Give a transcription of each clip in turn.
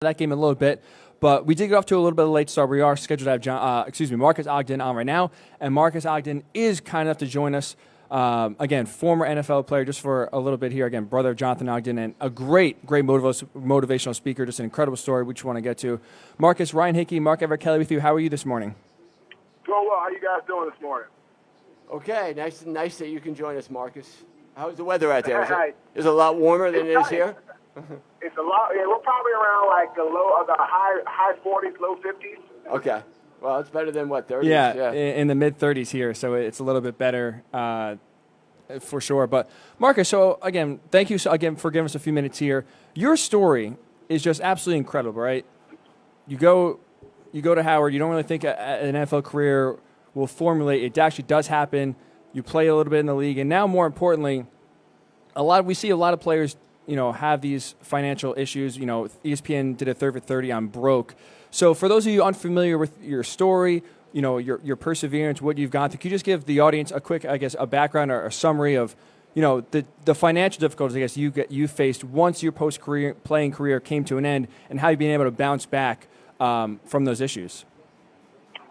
that game a little bit. But we did get off to a little bit of a late start. We are scheduled to have Marques Ogden on right now. And Marques Ogden is kind enough to join us. Again, former NFL player, just for a little bit here. Again, brother of Jonathan Ogden, and a great motivational speaker. Just an incredible story which we want to get to. Marques, Ryan Hickey, Mark Everett Kelly with you. How are you this morning? Doing well. How you guys doing this morning? Okay, nice that you can join us, Marques. How's the weather out there? Is it a lot warmer than it is here? It's a lot. Yeah, we're probably around like the high 40s, low 50s. Okay. Well, it's better than what, 30s? Yeah, in the mid 30s here, so it's a little bit better for sure. But Marques, so again, thank you again for giving us a few minutes here. Your story is just absolutely incredible, right? You go to Howard. You don't really think an NFL career will formulate. It actually does happen. You play a little bit in the league, and now more importantly, we see a lot of players, have these financial issues. ESPN did a 30 for 30 on broke. So for those of you unfamiliar with your story, your perseverance, what you've gone through, can you just give the audience a quick, a background or a summary of, the financial difficulties, you faced once your post-career playing career came to an end, and how you've been able to bounce back from those issues?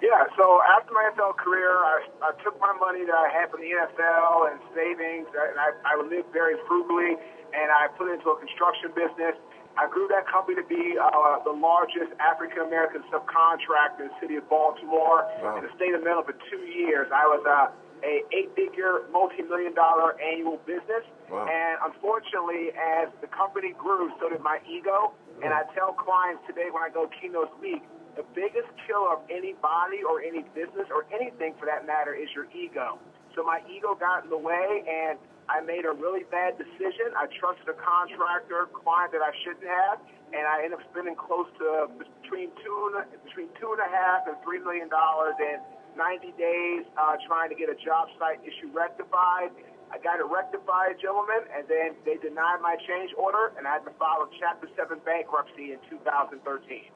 Yeah, so after my NFL career, I took my money that I had from the NFL and savings, and I lived very frugally, and I put it into a construction business. I grew that company to be the largest African-American subcontractor in the city of Baltimore. Wow. In the state of Maryland for 2 years. I was a 8-figure, multi-million-dollar annual business. Wow. And unfortunately, as the company grew, so did my ego. And I tell clients today when I go keynote speak, the biggest killer of any body or any business or anything for that matter is your ego. So my ego got in the way, and I made a really bad decision. I trusted a contractor, client that I shouldn't have, and I ended up spending close to between $2.5 and $3 million in 90 days trying to get a job site issue rectified. I got it rectified, gentlemen, and then they denied my change order, and I had to file a Chapter 7 bankruptcy in 2013.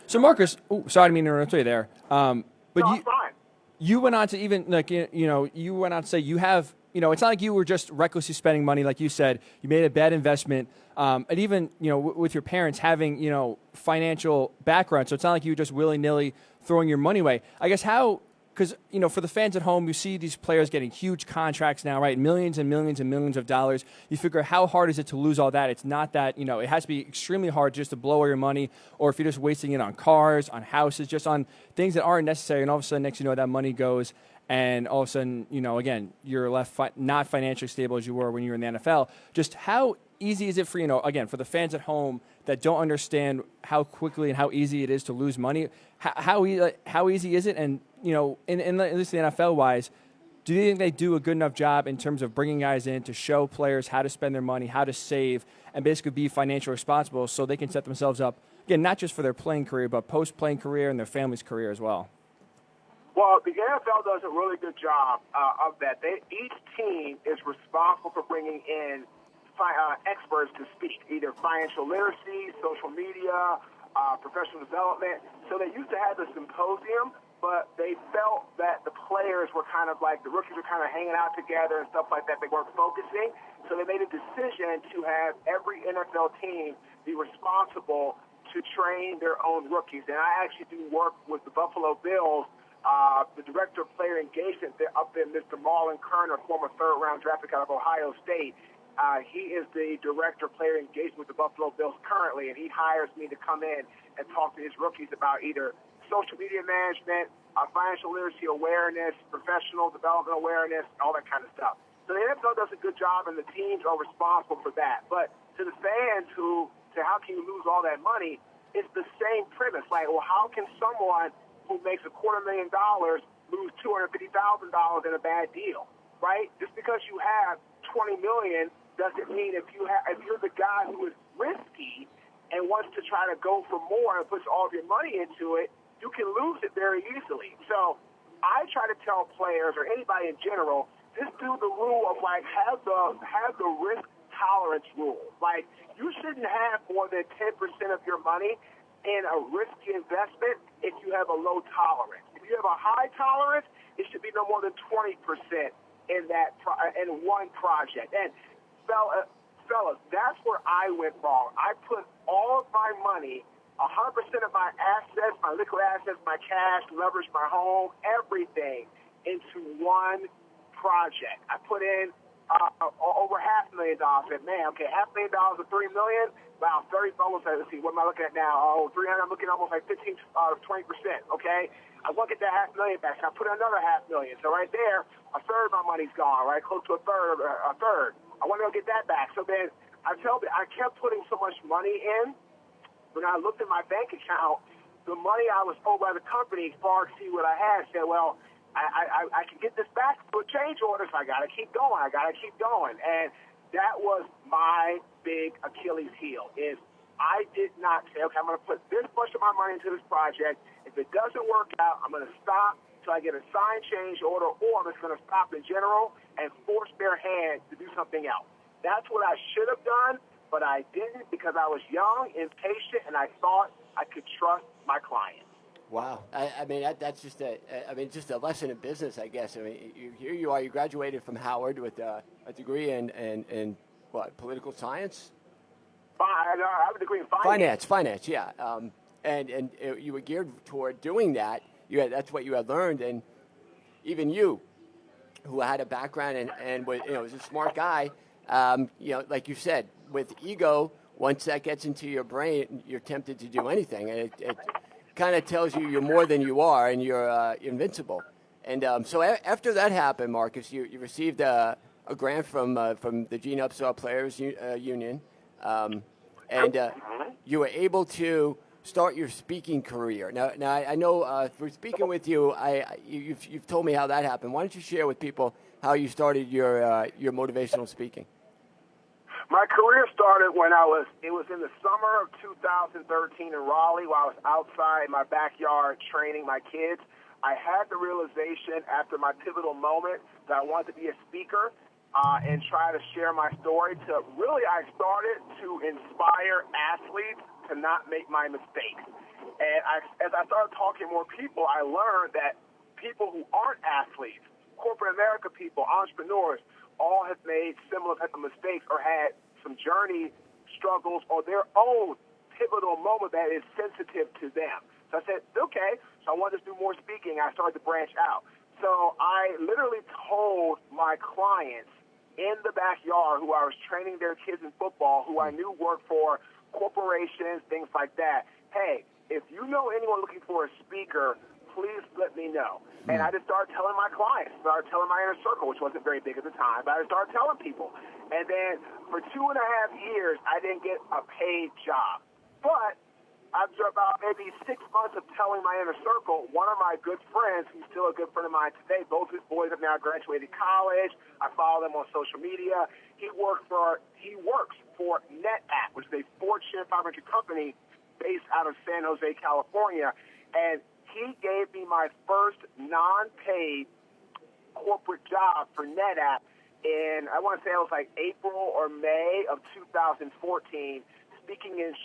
So, Marques, sorry, I didn't mean to interrupt you there. But no, fine. You went on to even, you went on to say you have, it's not like you were just recklessly spending money, like you said. You made a bad investment. And even, with your parents having, financial background. So it's not like you were just willy-nilly throwing your money away. I guess because, for the fans at home, you see these players getting huge contracts now, right? Millions and millions and millions of dollars. You figure, how hard is it to lose all that? It's not that, it has to be extremely hard just to blow all your money, or if you're just wasting it on cars, on houses, just on things that aren't necessary. And all of a sudden, next that money goes, and all of a sudden, again, you're left not financially stable as you were when you were in the NFL. Just how easy is it for, again, for the fans at home that don't understand how quickly and how easy it is to lose money? How easy is it? And, in at least the NFL-wise, do you think they do a good enough job in terms of bringing guys in to show players how to spend their money, how to save, and basically be financially responsible so they can set themselves up, again, not just for their playing career, but post-playing career and their family's career as well? Well, the NFL does a really good job of that. Each team is responsible for bringing in experts to speak, either financial literacy, social media, professional development. So they used to have a symposium, but they felt that the players were kind of like, the rookies were kind of hanging out together and stuff like that. They weren't focusing. So they made a decision to have every NFL team be responsible to train their own rookies. And I actually do work with the Buffalo Bills. The director of player engagement up there, Mr. Marlon Kerner, former third-round draft pick out of Ohio State. He is the director of player engagement with the Buffalo Bills currently, and he hires me to come in and talk to his rookies about either social media management, financial literacy awareness, professional development awareness, all that kind of stuff. So the NFL does a good job, and the teams are responsible for that. But to the fans who say, how can you lose all that money, it's the same premise. Like, well, how can someone who makes $250,000 lose $250,000 in a bad deal, right? Just because you have $20 million doesn't mean if you're the guy who is risky and wants to try to go for more and puts all of your money into it, you can lose it very easily. So I try to tell players or anybody in general, just do the rule of like have the risk tolerance rule. Like you shouldn't have more than 10% of your money in a risky investment if you have a low tolerance. If you have a high tolerance, it should be no more than 20% in one project. And fellas, that's where I went wrong. I put all of my money, 100% of my assets, my liquid assets, my cash, leverage, my home, everything into one project. I put in over $500,000. I said, man, okay, $500,000 to $3 million. Wow, 30, almost, let's see, what am I looking at now? Oh, 300, I'm looking almost like 15, 20%, okay? I want to get that $500,000 back, so I put in another $500,000. So right there, a third of my money's gone, right? Close to a third. I want to get that back. So then I kept putting so much money in. When I looked at my bank account, the money I was owed by the company far exceeded what I had. I said, well, I can get this back for change orders. I got to keep going. And that was my big Achilles heel is I did not say, okay, I'm going to put this much of my money into this project. If it doesn't work out, I'm going to stop till I get a signed change order, or I'm just going to stop in general and force their hand to do something else. That's what I should have done, but I didn't because I was young, impatient, and I thought I could trust my client. Wow. I mean, that's just just a lesson in business, I guess. I mean, here you are. You graduated from Howard with a degree in what, political science? I have a degree in finance. Finance, yeah. And you were geared toward doing that. That's what you had learned, and even you, who had a background and was a smart guy, like you said, with ego, once that gets into your brain, you're tempted to do anything, and it kind of tells you you're more than you are, and you're invincible. And so after that happened, Marques, you received a grant from the Gene Upshaw Players Union, and you were able to start your speaking career. Now I know through speaking with you, you've told me how that happened. Why don't you share with people how you started your motivational speaking? My career started when it was in the summer of 2013 in Raleigh, while I was outside my backyard training my kids. I had the realization after my pivotal moment that I wanted to be a speaker and try to share my story. I started to inspire athletes to not make my mistakes. And as I started talking to more people, I learned that people who aren't athletes, corporate America people, entrepreneurs, all have made similar type of mistakes or had some journey struggles or their own pivotal moment that is sensitive to them. So I said, okay, so I wanted to do more speaking. I started to branch out. So I literally told my clients in the backyard who I was training their kids in football, who I knew worked for corporations, things like that, hey, if you know anyone looking for a speaker, please let me know. And I just started telling my clients, started telling my inner circle, which wasn't very big at the time, but I started telling people. And then for 2.5 years, I didn't get a paid job. But after about maybe 6 months of telling my inner circle, one of my good friends, who's still a good friend of mine today, both his boys have now graduated college. I follow them on social media. He works for NetApp, which is a Fortune 500 company based out of San Jose, California. And he gave me my first non-paid corporate job for NetApp in, I want to say it was like April or May of 2014, speaking in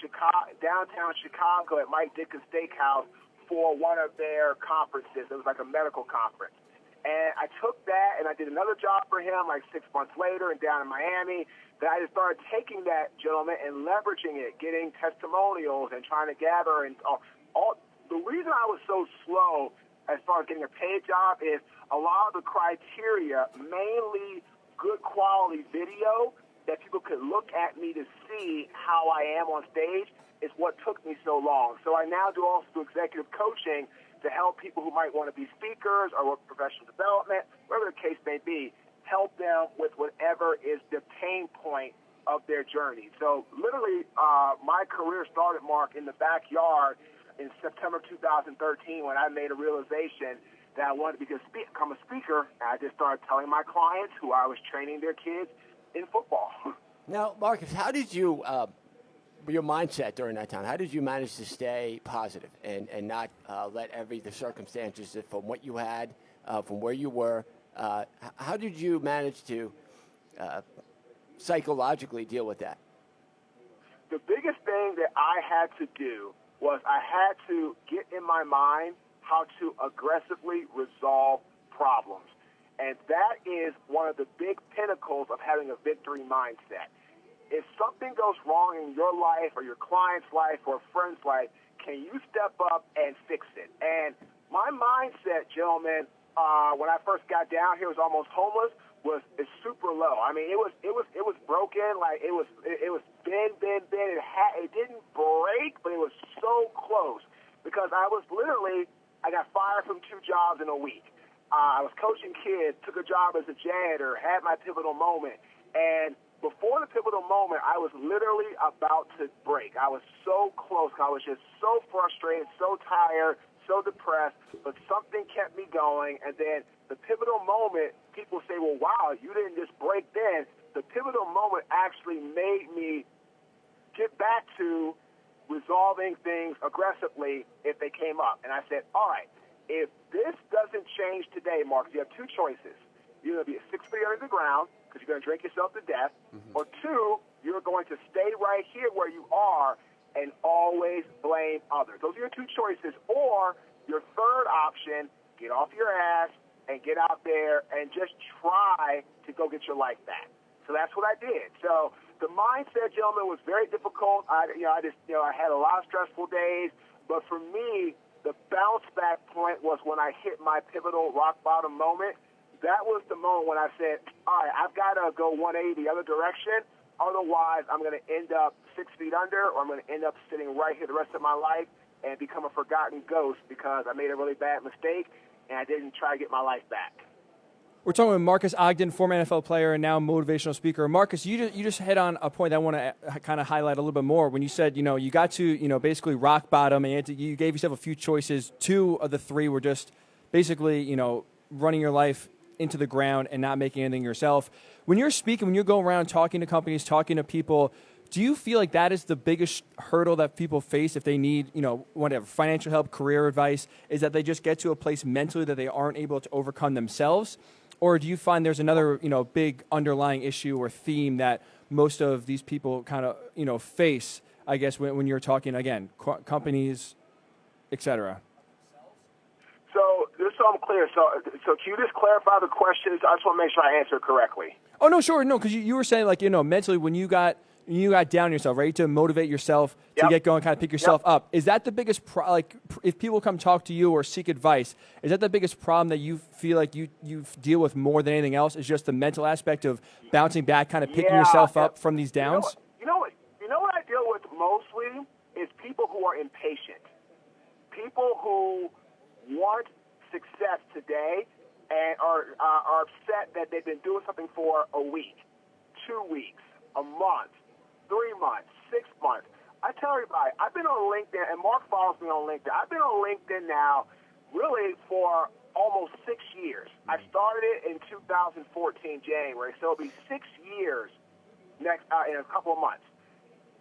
downtown Chicago at Mike Dickens Steakhouse for one of their conferences. It was like a medical conference. And I took that and I did another job for him like 6 months later and down in Miami. Then I just started taking that gentleman and leveraging it, getting testimonials and trying to gather. And all. The reason I was so slow as far as getting a paid job is a lot of the criteria, mainly good quality video that people could look at me to see how I am on stage, is what took me so long. So I now do also executive coaching to help people who might want to be speakers or work professional development, whatever the case may be, help them with whatever is the pain point of their journey. So literally my career started, Mark, in the backyard in September 2013 when I made a realization that I wanted to become a speaker. And I just started telling my clients who I was training their kids in football. Now, Marques, how did you, your mindset during that time, how did you manage to stay positive and not let the circumstances from what you had, from where you were, how did you manage to psychologically deal with that? The biggest thing that I had to do was I had to get in my mind how to aggressively resolve problems. And that is one of the big pinnacles of having a victory mindset. if something goes wrong in your life or your client's life or a friend's life, can you step up and fix it? And my mindset, gentlemen, when I first got down here, was almost homeless. Is super low. I mean, it was broken. Like it was bent. It didn't break, but it was so close because I got fired from 2 jobs in a week. I was coaching kids, took a job as a janitor, had my pivotal moment, and before the pivotal moment, I was literally about to break. I was so close. I was just so frustrated, so tired, so depressed, but something kept me going. And then the pivotal moment, people say, well, wow, you didn't just break then. The pivotal moment actually made me get back to resolving things aggressively if they came up. And I said, all right, if this doesn't change today, Marcus, you have 2 choices. You're going to be 6 feet under the ground because you're going to drink yourself to death, or 2, you're going to stay right here where you are and always blame others. Those are your 2 choices. Or your third option, get off your ass and get out there and just try to go get your life back. So that's what I did. So the mindset, gentlemen, was very difficult. I had a lot of stressful days, but for me, the bounce back point was when I hit my pivotal rock bottom moment. That was the moment when I said, all right, I've got to go 180 the other direction. Otherwise, I'm going to end up 6 feet under, or I'm going to end up sitting right here the rest of my life and become a forgotten ghost because I made a really bad mistake and I didn't try to get my life back. We're talking with Marques Ogden, former NFL player and now motivational speaker. Marques, you just hit on a point I want to kind of highlight a little bit more. When you said, you got to, basically rock bottom, and you gave yourself a few choices. 2 of the 3 were just basically, running your life into the ground and not making anything yourself. When you're speaking, when you're going around talking to companies, talking to people, do you feel like that is the biggest hurdle that people face if they need, whatever, financial help, career advice, is that they just get to a place mentally that they aren't able to overcome themselves? Or do you find there's another, big underlying issue or theme that most of these people kind of, face, I guess, when you're talking, again, companies, et cetera? So just so I'm clear, so can you just clarify the questions? I just want to make sure I answer correctly. Oh, no, sure. No, because you were saying, like, mentally when you got down yourself, right, to motivate yourself to get going, kind of pick yourself up. Is that the biggest if people come talk to you or seek advice, is that the biggest problem that you feel like you deal with more than anything else, is just the mental aspect of bouncing back, kind of picking yourself up from these downs? You know what I deal with mostly is people who are impatient. People who want success today and are upset that they've been doing something for a week, 2 weeks, a month, 3 months, 6 months. I tell everybody, I've been on LinkedIn, and Mark follows me on LinkedIn. I've been on LinkedIn now really for almost 6 years. I started it in 2014, January, so it'll be 6 years next in a couple of months.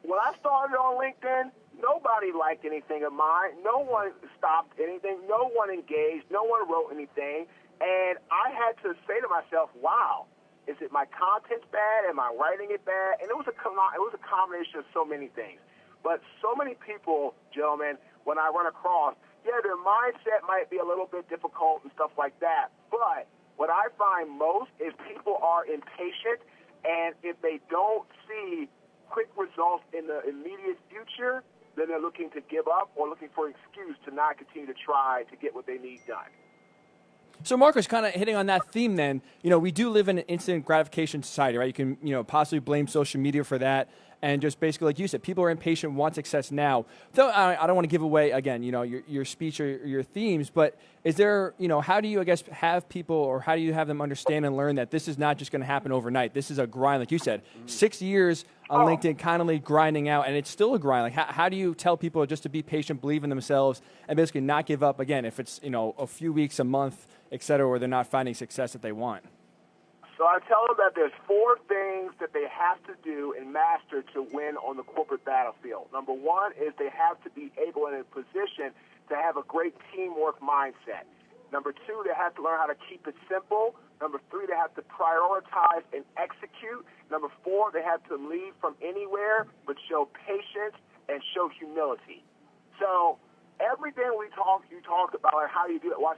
When I started on LinkedIn, nobody liked anything of mine. No one stopped anything. No one engaged. No one wrote anything. And I had to say to myself, wow, is it my content's bad? Am I writing it bad? And it was a combination of so many things. But so many people, gentlemen, when I run across, their mindset might be a little bit difficult and stuff like that. But what I find most is people are impatient, and if they don't see quick results in the immediate future, then they're looking to give up or looking for an excuse to not continue to try to get what they need done. So, Marcus, kind of hitting on that theme then, we do live in an instant gratification society, right? You can, possibly blame social media for that. And just basically, like you said, people are impatient, want success now. Though I don't want to give away, again, your speech or your themes, but is there, how do you, I guess, have people, or how do you have them understand and learn that this is not just going to happen overnight? This is a grind, like you said. 6 years on LinkedIn, constantly grinding out, and it's still a grind. Like, how do you tell people just to be patient, believe in themselves, and basically not give up, again, if it's, a few weeks, a month, et cetera, where they're not finding success that they want? So I tell them that there's 4 things that they have to do and master to win on the corporate battlefield. Number 1 is they have to be able and in a position to have a great teamwork mindset. Number 2, they have to learn how to keep it simple. Number 3, they have to prioritize and execute. Number 4, they have to lead from anywhere but show patience and show humility. So everything you talk about, like how you do it. Well, I